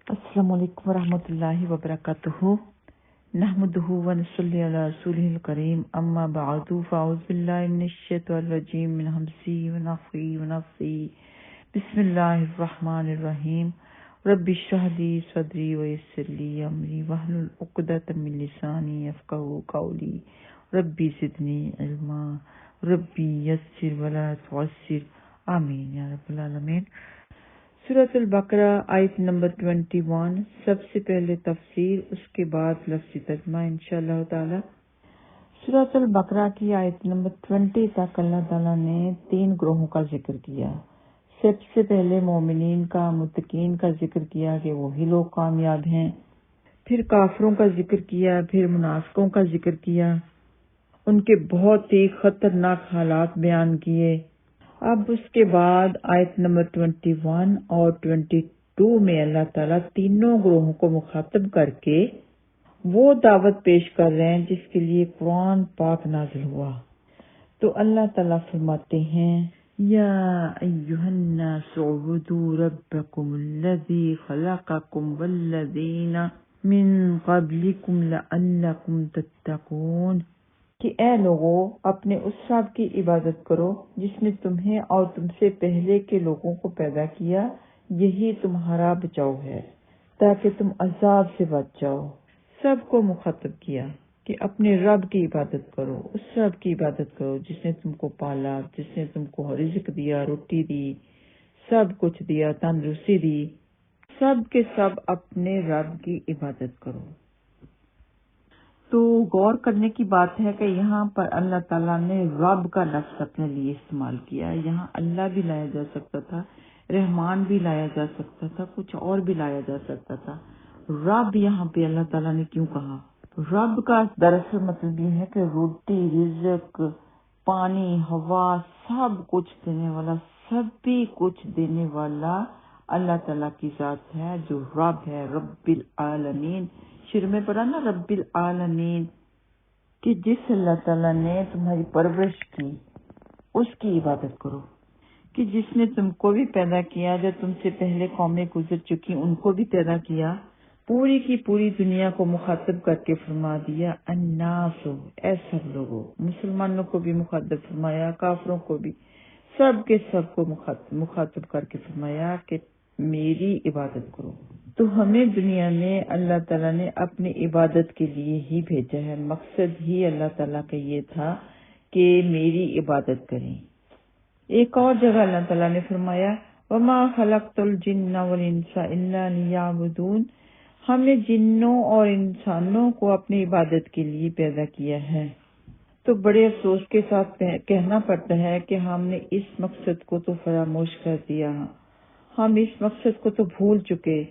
السلام علیکم ورحمۃ اللہ وبرکاتہ نحمده ونصلی علی رسولہ الکریم اما بعد فاعوذ باللہ من الشیطان الرجیم من ہمزہ ونفخہ ونفثہ بسم اللہ الرحمن الرحیم رب اشرح لی صدری ویسر لی امری واحلل عقدۃ من لسانی یفقہوا قولی ربی زدنی علما ربی یسر ولا تعسر آمین یا رب العالمین۔ سورۃ البقرہ آیت نمبر 21، سب سے پہلے تفسیر، اس کے بعد لفظی ترجمہ انشاءاللہ تعالی۔ سورۃ البقرہ کی آیت نمبر 20 تک اللہ تعالیٰ نے 3 گروہوں کا ذکر کیا۔ سب سے پہلے مومنین کا، متقین کا ذکر کیا کہ وہی لوگ کامیاب ہیں، پھر کافروں کا ذکر کیا، پھر منافقوں کا ذکر کیا، ان کے بہت ہی خطرناک حالات بیان کیے۔ اب اس کے بعد آیت نمبر 21 اور 22 میں اللہ تعالیٰ تینوں گروہوں کو مخاطب کر کے وہ دعوت پیش کر رہے ہیں جس کے لیے قرآن پاک نازل ہوا۔ تو اللہ تعالیٰ فرماتے ہیں، یا ایھا الناس اعبدوا ربکم الذی خلقکم والذین من قبلکم لعلکم تتقون، کہ اے لوگو اپنے اس رب کی عبادت کرو جس نے تمہیں اور تم سے پہلے کے لوگوں کو پیدا کیا، یہی تمہارا بچاؤ ہے تاکہ تم عذاب سے بچ جاؤ۔ سب کو مخاطب کیا کہ اپنے رب کی عبادت کرو، اس رب کی عبادت کرو جس نے تم کو پالا، جس نے تم کو رزق دیا، روٹی دی، سب کچھ دیا، تندرستی دی۔ سب کے سب اپنے رب کی عبادت کرو۔ تو غور کرنے کی بات ہے کہ یہاں پر اللہ تعالیٰ نے رب کا لفظ اپنے لیے استعمال کیا۔ یہاں اللہ بھی لایا جا سکتا تھا، رحمان بھی لایا جا سکتا تھا، کچھ اور بھی لایا جا سکتا تھا۔ رب یہاں پہ اللہ تعالیٰ نے کیوں کہا؟ رب کا دراصل مطلب یہ ہے کہ روٹی، رزق، پانی، ہوا، سب کچھ دینے والا، سبھی کچھ دینے والا اللہ تعالیٰ کی ذات ہے جو رب ہے، رب العالمین۔ شروع میں پڑھا نا رب العالمین، کہ جس اللہ تعالیٰ نے تمہاری پرورش کی اس کی عبادت کرو، کہ جس نے تم کو بھی پیدا کیا، جو تم سے پہلے قومیں گزر چکی ان کو بھی پیدا کیا، پوری کی پوری دنیا کو مخاطب کر کے فرما دیا الناس، اے سب لوگوں، مسلمانوں کو بھی مخاطب فرمایا، کافروں کو بھی، سب کے سب کو مخاطب کر کے فرمایا کہ میری عبادت کرو۔ تو ہمیں دنیا میں اللہ تعالیٰ نے اپنی عبادت کے لیے ہی بھیجا ہے، مقصد ہی اللہ تعالیٰ کا یہ تھا کہ میری عبادت کریں۔ ایک اور جگہ اللہ تعالیٰ نے فرمایا وَمَا خَلَقْتُ الْجِنَّ وَالْإِنسَ إِلَّا لِيَعْبُدُونَ، ہم نے جنوں اور انسانوں کو اپنی عبادت کے لیے پیدا کیا ہے۔ تو بڑے افسوس کے ساتھ کہنا پڑتا ہے کہ ہم نے اس مقصد کو تو فراموش کر دیا، ہم اس مقصد کو تو بھول چکے۔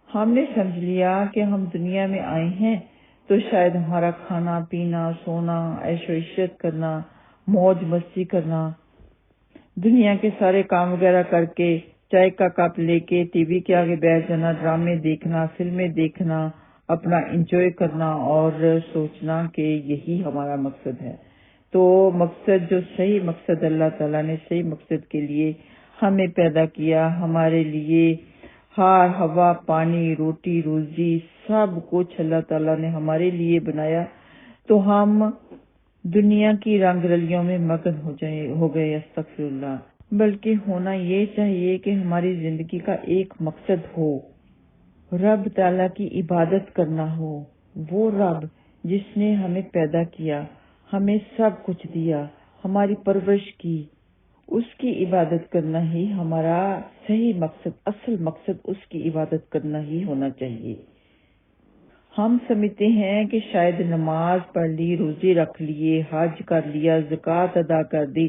ہم نے سمجھ لیا کہ ہم دنیا میں آئے ہیں تو شاید ہمارا کھانا پینا، سونا، عیش و عشرت کرنا، موج مستی کرنا، دنیا کے سارے کام وغیرہ کر کے، چائے کا کپ لے کے ٹی وی کے آگے بیٹھ جانا، ڈرامے دیکھنا، فلمیں دیکھنا، اپنا انجوائے کرنا اور سوچنا کہ یہی ہمارا مقصد ہے۔ تو مقصد جو صحیح مقصد اللہ تعالیٰ نے صحیح مقصد کے لیے ہمیں پیدا کیا، ہمارے لیے ہوا، پانی، روٹی، روزی، سب کچھ اللہ تعالیٰ نے ہمارے لیے بنایا، تو ہم دنیا کی رنگ رلیوں میں مگن ہو گئے، استغفر اللہ۔ بلکہ ہونا یہ چاہیے کہ ہماری زندگی کا ایک مقصد ہو، رب تعالیٰ کی عبادت کرنا ہو، وہ رب جس نے ہمیں پیدا کیا، ہمیں سب کچھ دیا، ہماری پرورش کی، اس کی عبادت کرنا ہی ہمارا صحیح مقصد، اصل مقصد اس کی عبادت کرنا ہی ہونا چاہیے۔ ہم سمجھتے ہیں کہ شاید نماز پڑھ لی، روزے رکھ لیے، حج کر لیا، زکوٰۃ ادا کر دی،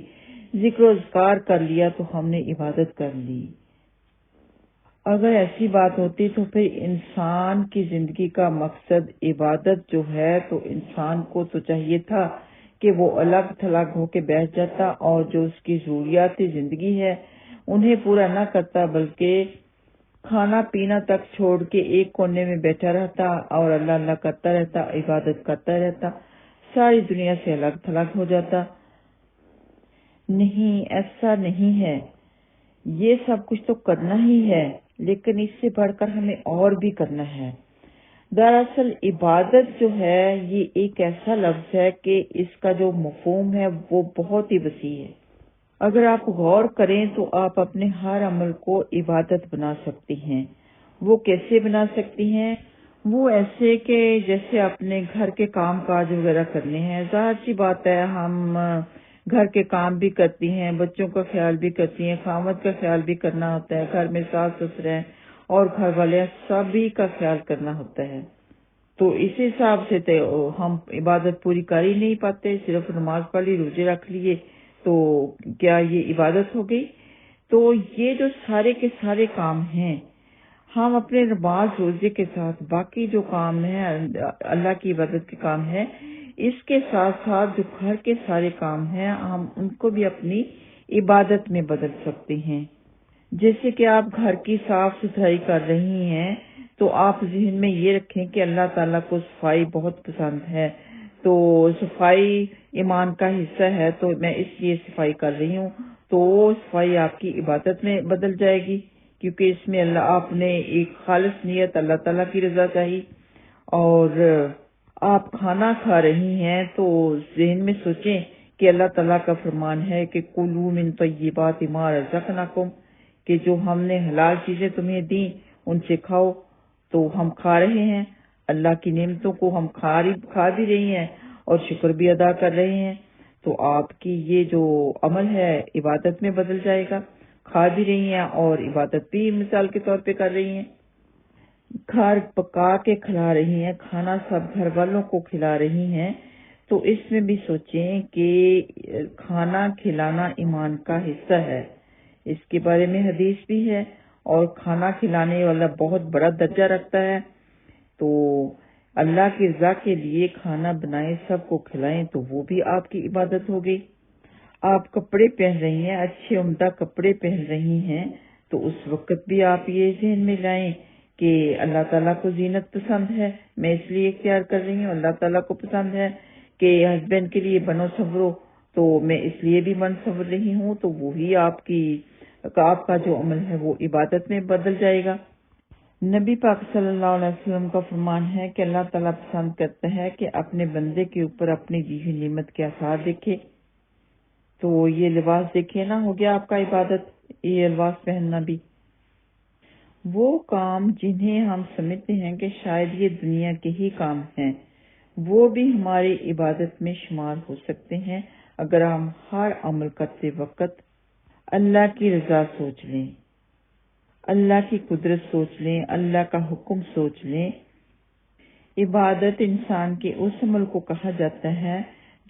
ذکر و اذکار کر لیا تو ہم نے عبادت کر لی۔ اگر ایسی بات ہوتی تو پھر انسان کی زندگی کا مقصد عبادت جو ہے تو انسان کو تو چاہیے تھا کہ وہ الگ تھلگ ہو کے بیٹھ جاتا اور جو اس کی ضروریاتی زندگی ہے انہیں پورا نہ کرتا، بلکہ کھانا پینا تک چھوڑ کے ایک کونے میں بیٹھا رہتا اور اللہ اللہ کرتا رہتا، عبادت کرتا رہتا، ساری دنیا سے الگ تھلگ ہو جاتا۔ نہیں، ایسا نہیں ہے، یہ سب کچھ تو کرنا ہی ہے، لیکن اس سے بڑھ کر ہمیں اور بھی کرنا ہے۔ دراصل عبادت جو ہے یہ ایک ایسا لفظ ہے کہ اس کا جو مفہوم ہے وہ بہت ہی وسیع ہے۔ اگر آپ غور کریں تو آپ اپنے ہر عمل کو عبادت بنا سکتی ہیں۔ وہ کیسے بنا سکتی ہیں؟ وہ ایسے کہ جیسے اپنے گھر کے کام کاج وغیرہ کرنے ہیں، ظاہر سی بات ہے ہم گھر کے کام بھی کرتی ہیں، بچوں کا خیال بھی کرتی ہیں، خاوند کا خیال بھی کرنا ہوتا ہے، گھر میں ساس سسر ہیں اور گھر والے سبھی کا خیال کرنا ہوتا ہے۔ تو اس حساب سے تو ہم عبادت پوری کر ہی نہیں پاتے، صرف نماز پڑھ لی، روزے رکھ لیے تو کیا یہ عبادت ہو گئی؟ تو یہ جو سارے کے سارے کام ہیں، ہم اپنے نماز روزے کے ساتھ باقی جو کام ہیں اللہ کی عبادت کے کام ہیں، اس کے ساتھ ساتھ جو گھر کے سارے کام ہیں ہم ان کو بھی اپنی عبادت میں بدل سکتے ہیں۔ جیسے کہ آپ گھر کی صاف ستھرائی کر رہی ہیں تو آپ ذہن میں یہ رکھیں کہ اللہ تعالیٰ کو صفائی بہت پسند ہے، تو صفائی ایمان کا حصہ ہے، تو میں اس لیے صفائی کر رہی ہوں، تو وہ صفائی آپ کی عبادت میں بدل جائے گی، کیونکہ اس میں اللہ آپ نے ایک خالص نیت اللہ تعالیٰ کی رضا چاہی۔ اور آپ کھانا کھا رہی ہیں تو ذہن میں سوچیں کہ اللہ تعالیٰ کا فرمان ہے کہ کلوا من طیبات ما رزقناکم، کہ جو ہم نے حلال چیزیں تمہیں دیں ان سے کھاؤ، تو ہم کھا رہے ہیں، اللہ کی نعمتوں کو ہم کھا بھی رہی ہیں اور شکر بھی ادا کر رہے ہیں، تو آپ کی یہ جو عمل ہے عبادت میں بدل جائے گا۔ کھا بھی رہی ہیں اور عبادت بھی مثال کے طور پہ کر رہی ہیں، گھر پکا کے کھلا رہی ہیں، کھانا سب گھر والوں کو کھلا رہی ہیں، تو اس میں بھی سوچیں کہ کھانا کھلانا ایمان کا حصہ ہے، اس کے بارے میں حدیث بھی ہے، اور کھانا کھلانے والا بہت بڑا درجہ رکھتا ہے، تو اللہ کی رضا کے لیے کھانا بنائیں، سب کو کھلائیں، تو وہ بھی آپ کی عبادت ہو گئی۔ آپ کپڑے پہن رہی ہیں، اچھے عمدہ کپڑے پہن رہی ہیں، تو اس وقت بھی آپ یہ ذہن میں لائیں کہ اللہ تعالیٰ کو زینت پسند ہے، میں اس لیے اختیار کر رہی ہوں، اللہ تعالیٰ کو پسند ہے کہ ہسبینڈ کے لیے بنو سنورو، تو میں اس لیے بھی بن سنور رہی ہوں، تو وہی آپ کا جو عمل ہے وہ عبادت میں بدل جائے گا۔ نبی پاک صلی اللہ علیہ وسلم کا فرمان ہے کہ اللہ تعالیٰ پسند کرتا ہے کہ اپنے بندے کے اوپر اپنی دی ہوئی نعمت کے آثار دیکھے، تو یہ لباس دیکھے نا، ہو گیا آپ کا عبادت، یہ لباس پہننا بھی۔ وہ کام جنہیں ہم سمجھتے ہیں کہ شاید یہ دنیا کے ہی کام ہیں، وہ بھی ہماری عبادت میں شمار ہو سکتے ہیں اگر ہم ہر عمل کرتے وقت اللہ کی رضا سوچ لیں، اللہ کی قدرت سوچ لیں، اللہ کا حکم سوچ لیں۔ عبادت انسان کے اس عمل کو کہا جاتا ہے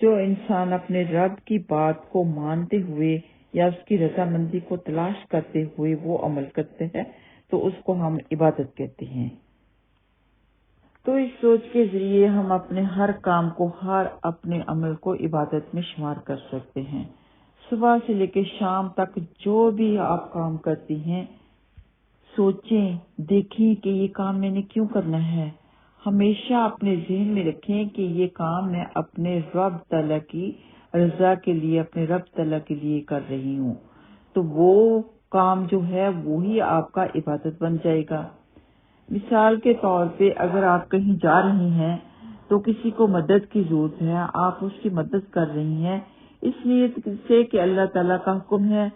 جو انسان اپنے رب کی بات کو مانتے ہوئے یا اس کی رضامندی کو تلاش کرتے ہوئے وہ عمل کرتے ہیں، تو اس کو ہم عبادت کہتے ہیں۔ تو اس سوچ کے ذریعے ہم اپنے ہر کام کو، ہر اپنے عمل کو عبادت میں شمار کر سکتے ہیں۔ صبح سے لے کے شام تک جو بھی آپ کام کرتی ہیں، سوچیں، دیکھیں کہ یہ کام میں نے کیوں کرنا ہے۔ ہمیشہ اپنے ذہن میں رکھیں کہ یہ کام میں اپنے رب تعالیٰ کی رضا کے لیے، اپنے رب تعالیٰ کے لیے کر رہی ہوں، تو وہ کام جو ہے وہی آپ کا عبادت بن جائے گا۔ مثال کے طور پہ اگر آپ کہیں جا رہی ہیں تو کسی کو مدد کی ضرورت ہے، آپ اس کی مدد کر رہی ہیں اس نیت سے کہ اللہ تعالیٰ کا حکم ہے،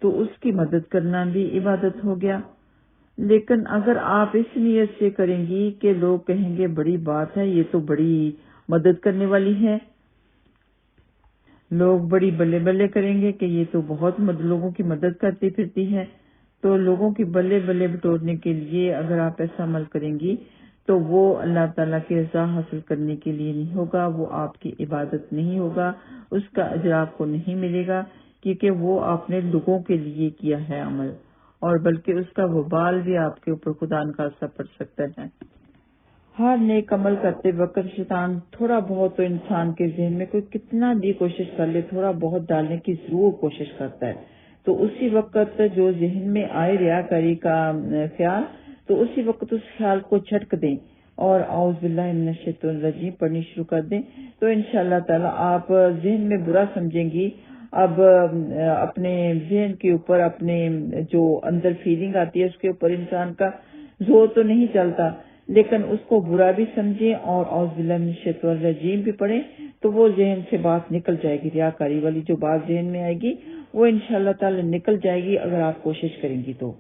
تو اس کی مدد کرنا بھی عبادت ہو گیا۔ لیکن اگر آپ اس نیت سے کریں گی کہ لوگ کہیں گے بڑی بات ہے، یہ تو بڑی مدد کرنے والی ہے، لوگ بڑی بلے بلے کریں گے کہ یہ تو بہت لوگوں کی مدد کرتی پھرتی ہے، تو لوگوں کی بلے بلے بٹورنے کے لیے اگر آپ ایسا عمل کریں گی تو وہ اللہ تعالیٰ کی رضا حاصل کرنے کے لیے نہیں ہوگا، وہ آپ کی عبادت نہیں ہوگا، اس کا اجر آپ کو نہیں ملے گا، کیونکہ وہ آپ نے لوگوں کے لیے کیا ہے عمل، اور بلکہ اس کا وبال بھی آپ کے اوپر خدا نخواستہ پڑ سکتا ہے۔ ہر نیک عمل کرتے وقت شیطان تھوڑا بہت تو انسان کے ذہن میں کوئی کتنا بھی کوشش کر لے، تھوڑا بہت ڈالنے کی ضرور کوشش کرتا ہے، تو اسی وقت جو ذہن میں آئے ریاکاری کا خیال، تو اسی وقت اس خیال کو جھٹک دیں اور اعوذ باللہ من الشیطان الرجیم پڑھنی شروع کر دیں، تو انشاءاللہ تعالی آپ ذہن میں برا سمجھیں گی اب اپنے ذہن کے اوپر اپنے جو اندر فیلنگ آتی ہے اس کے اوپر انسان کا زور تو نہیں چلتا، لیکن اس کو برا بھی سمجھے اور اعوذ باللہ من الشیطان الرجیم بھی پڑھے تو وہ ذہن سے بات نکل جائے گی، ریاکاری والی جو بات ذہن میں آئے گی وہ انشاءاللہ تعالی نکل جائے گی اگر آپ کوشش کریں گی تو۔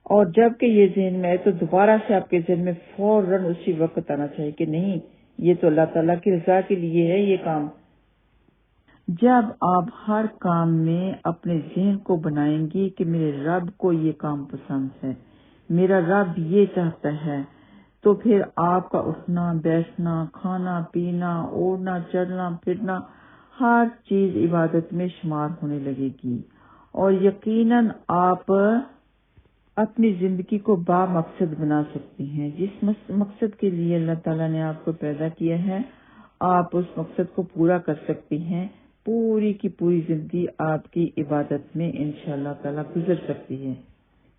اور جب کہ یہ ذہن میں آئے تو دوبارہ سے آپ کے ذہن میں فوراً اسی وقت آنا چاہیے کہ نہیں، یہ تو اللہ تعالیٰ کی رضا کے لیے ہے یہ کام۔ جب آپ ہر کام میں اپنے ذہن کو بنائیں گی کہ میرے رب کو یہ کام پسند ہے، میرا رب یہ چاہتا ہے، تو پھر آپ کا اٹھنا بیٹھنا، کھانا پینا، اوڑھنا چڑھنا پھرنا ہر چیز عبادت میں شمار ہونے لگے گی، اور یقیناً آپ اپنی زندگی کو با مقصد بنا سکتی ہیں۔ جس مقصد کے لیے اللہ تعالیٰ نے آپ کو پیدا کیا ہے آپ اس مقصد کو پورا کر سکتی ہیں۔ پوری کی پوری زندگی آپ کی عبادت میں انشاءاللہ تعالیٰ گزر سکتی ہے۔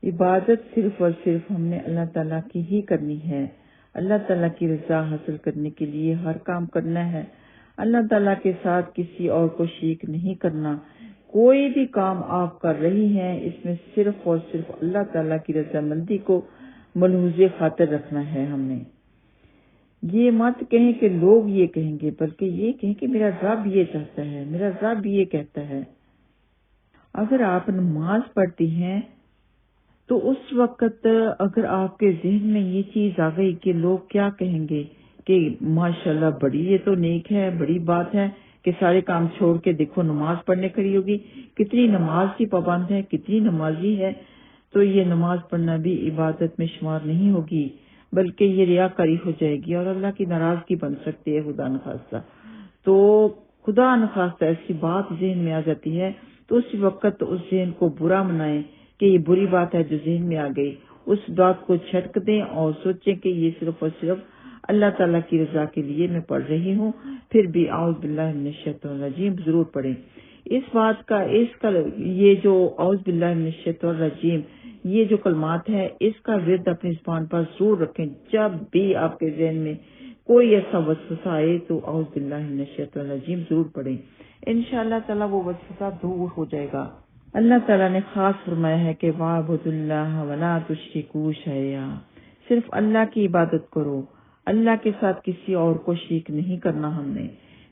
عبادت صرف اور صرف ہم نے اللہ تعالیٰ کی ہی کرنی ہے۔ اللہ تعالیٰ کی رضا حاصل کرنے کے لیے ہر کام کرنا ہے۔ اللہ تعالیٰ کے ساتھ کسی اور کو شریک نہیں کرنا۔ کوئی بھی کام آپ کر رہی ہیں اس میں صرف اور صرف اللہ تعالیٰ کی رضامندی کو ملحوظ خاطر رکھنا ہے۔ ہم نے یہ مت کہیں کہ لوگ یہ کہیں گے، بلکہ یہ کہیں کہ میرا رب یہ چاہتا ہے، میرا رب یہ کہتا ہے۔ اگر آپ نماز پڑھتی ہیں تو اس وقت اگر آپ کے ذہن میں یہ چیز آ گئی کہ لوگ کیا کہیں گے کہ ماشاءاللہ بڑی یہ تو نیک ہے، بڑی بات ہے کہ سارے کام چھوڑ کے دیکھو نماز پڑھنے کھڑی ہوگی، کتنی نماز کی پابند ہے، کتنی نمازی ہے، تو یہ نماز پڑھنا بھی عبادت میں شمار نہیں ہوگی، بلکہ یہ ریاکاری ہو جائے گی اور اللہ کی ناراضگی بن سکتی ہے خدا نخواستہ۔ تو خدا نخواستہ ایسی بات ذہن میں آ جاتی ہے تو اس وقت اس ذہن کو برا منائیں کہ یہ بری بات ہے جو ذہن میں آ گئی، اس بات کو چھٹک دیں اور سوچیں کہ یہ صرف اور صرف اللہ تعالیٰ کی رضا کے لیے میں پڑھ رہی ہوں، پھر بھی اعوذ باللہ من الشیطان الرجیم ضرور پڑھیں۔ اس بات کا یہ جو اعوذ باللہ من الشیطان الرجیم یہ جو کلمات ہے اس کا ورد اپنی زبان پر ضرور رکھیں۔ جب بھی آپ کے ذہن میں کوئی ایسا وسوسہ آئے تو اعوذ باللہ من الشیطان الرجیم ضرور پڑھیں، انشاءاللہ تعالیٰ وہ وسوسہ دور ہو جائے گا۔ اللہ تعالیٰ نے خاص فرمایا ہے کہ وَاعْبُدُوا اللَّهَ وَلَا تُشْرِكُوا شَيْئًا، صرف اللہ کی عبادت کرو، اللہ کے ساتھ کسی اور کو شریک نہیں کرنا۔ ہم نے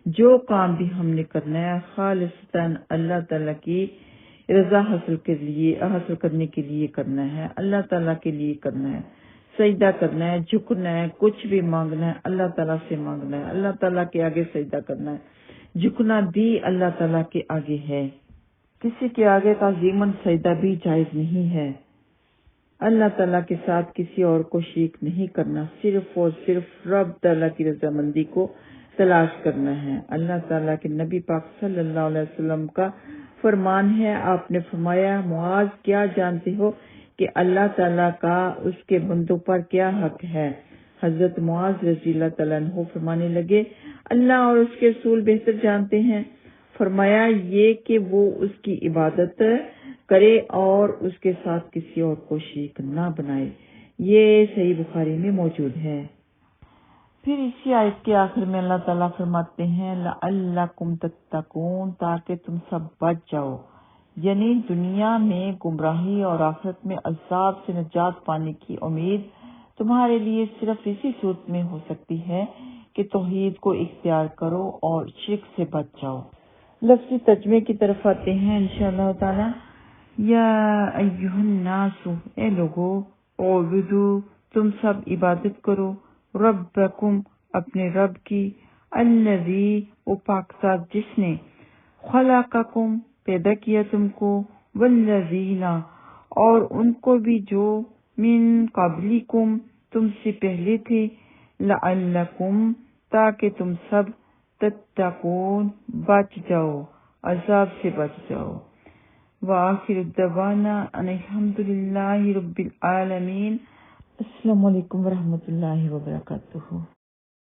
جو کام بھی ہم نے کرنا ہے خالصتاً اللہ تعالیٰ کی رضا حاصل کرنے کے لیے کرنا ہے، اللہ تعالیٰ کے لیے کرنا ہے، سجدہ کرنا ہے، جھکنا ہے، کچھ بھی مانگنا ہے اللہ تعالیٰ سے مانگنا ہے، اللہ تعالیٰ کے آگے سجدہ کرنا ہے، جھکنا بھی اللہ تعالیٰ کے آگے ہے، کسی کے آگے تعظیماً سجدہ بھی جائز نہیں ہے۔ اللہ تعالیٰ کے ساتھ کسی اور کو شریک نہیں کرنا، صرف اور صرف رب تعالیٰ کی رضامندی کو تلاش کرنا ہے۔ اللہ تعالیٰ کے نبی پاک صلی اللہ علیہ وسلم کا فرمان ہے، آپ نے فرمایا معاذ کیا جانتے ہو کہ اللہ تعالیٰ کا اس کے بندوں پر کیا حق ہے؟ حضرت معاذ رضی اللہ تعالیٰ عنہ فرمانے لگے اللہ اور اس کے رسول بہتر جانتے ہیں۔ فرمایا یہ کہ وہ اس کی عبادت کرے اور اس کے ساتھ کسی اور کو شریک نہ بنائے۔ یہ صحیح بخاری میں موجود ہے۔ پھر اسی آیت کے آخر میں اللہ تعالیٰ فرماتے ہیں لعلکم تتقون، تاکہ تم سب بچ جاؤ، یعنی دنیا میں گمراہی اور آخرت میں عذاب سے نجات پانے کی امید تمہارے لیے صرف اسی صورت میں ہو سکتی ہے کہ توحید کو اختیار کرو اور شرک سے بچ جاؤ۔ لفظی ترجمے کی طرف آتے ہیں انشاءاللہ تعالی۔ یا ایھا الناس، اے لوگو، اعبدوا، تم سب عبادت کرو، ربکم، اپنے رب کی، الذی، وہ پاک ذات جس نے، خلقکم، پیدا کیا تم کو، والذین، اور ان کو بھی جو، من قبلکم، تم سے پہلے تھے، لعلکم، تاکہ تم سب، تتقون، بچ جاؤ، عذاب سے بچ جاؤ۔ وآخر الدعوانا ان الحمدللہ رب العالمین۔ السلام علیکم ورحمۃ اللہ وبرکاتہ۔